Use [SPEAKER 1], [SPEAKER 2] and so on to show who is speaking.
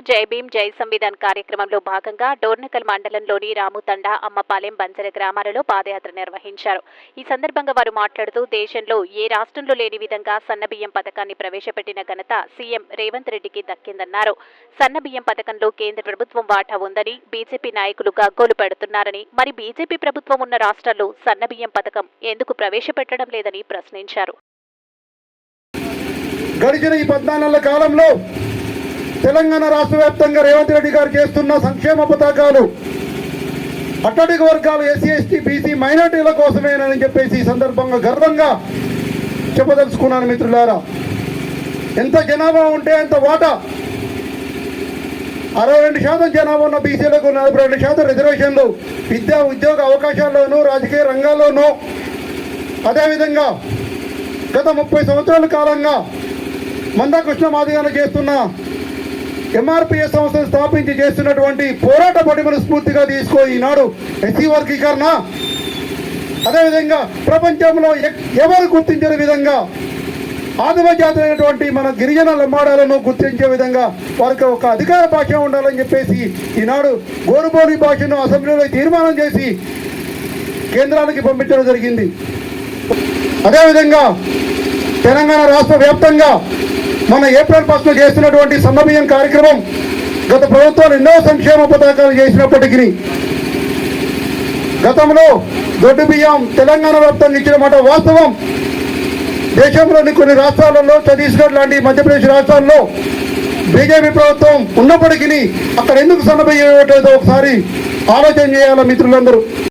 [SPEAKER 1] జై భీమ్ జై సంవిధాన్ కార్యక్రమంలో భాగంగా డోర్నకల్ మండలంలోని రాముతండ, అమ్మపాలెం, బంజర గ్రామాలలో పాదయాత్ర నిర్వహించారు. ఈ సందర్భంగా వారు మాట్లాడుతూ దేశంలో ఏ రాష్ట్రంలో లేని విధంగా సన్నబియ్యం పథకాన్ని ప్రవేశపెట్టిన ఘనత సీఎం రేవంత్ రెడ్డికి దక్కిందన్నారు. సన్నబియ్యం పథకంలో కేంద్ర ప్రభుత్వం వాటా ఉందని బీజేపీ నాయకులు గగ్గోలు పెడుతున్నారని, మరి బీజేపీ ప్రభుత్వం ఉన్న రాష్ట్రాల్లో సన్నబియ్యం పథకం ఎందుకు ప్రవేశపెట్టడం లేదని ప్రశ్నించారు.
[SPEAKER 2] గడిచిన ఈ 14 నెలల కాలంలో తెలంగాణ రాష్ట్ర వ్యాప్తంగా రేవంత్ రెడ్డి గారు చేస్తున్న సంక్షేమ పథకాలు అట్టడుగు వర్గాలు ఎస్సీ, ఎస్టీ, బీసీ, మైనార్టీల కోసమేనని చెప్పేసి ఈ సందర్భంగా గర్వంగా చెప్పదలుచుకున్నాను. మిత్రులారా, ఎంత జనాభా ఉంటే అంత వాటా 62% జనాభా ఉన్న బీసీలకు 42% రిజర్వేషన్లు విద్యా ఉద్యోగ అవకాశాల్లోనూ రాజకీయ రంగాల్లోనూ, అదేవిధంగా గత 30 సంవత్సరాల కాలంగా మందాకృష్ణ మాదిగను చేస్తున్న ఎంఆర్పిఎస్ సంస్థను స్థాపించి చేస్తున్నటువంటి పోరాట పటిమను స్ఫూర్తిగా తీసుకొని ఈనాడు ఎస్సీ వర్గీకరణ, అదేవిధంగా ప్రపంచంలో ఎవరు గుర్తించని విధంగా ఆదిమ జాతి అయినటువంటి మన గిరిజన లంబాడాలను గుర్తించే విధంగా వారికి ఒక అధికార భాష ఉండాలని చెప్పేసి ఈనాడు గోరుబోని భాషను అసెంబ్లీలో తీర్మానం చేసి కేంద్రానికి పంపించడం జరిగింది. అదేవిధంగా తెలంగాణ రాష్ట్ర వ్యాప్తంగా మన ఏప్రిల్ 1న చేస్తున్నటువంటి సన్నబియ్యం కార్యక్రమం గత ప్రభుత్వాలు ఎన్నో సంక్షేమ పథకాలు చేసినప్పటికీ గతంలో దొడ్డు బియ్యం తెలంగాణ వ్యాప్తంగా ఇచ్చిన మాట వాస్తవం. దేశంలోని కొన్ని రాష్ట్రాలలో, ఛత్తీస్గఢ్ లాంటి మధ్యప్రదేశ్ రాష్ట్రాల్లో బీజేపీ ప్రభుత్వం ఉన్నప్పటికీ అక్కడ ఎందుకు సన్నబియ్యం ఇవ్వట్లేదో ఒకసారి ఆలోచన చేయాలి మిత్రులందరూ.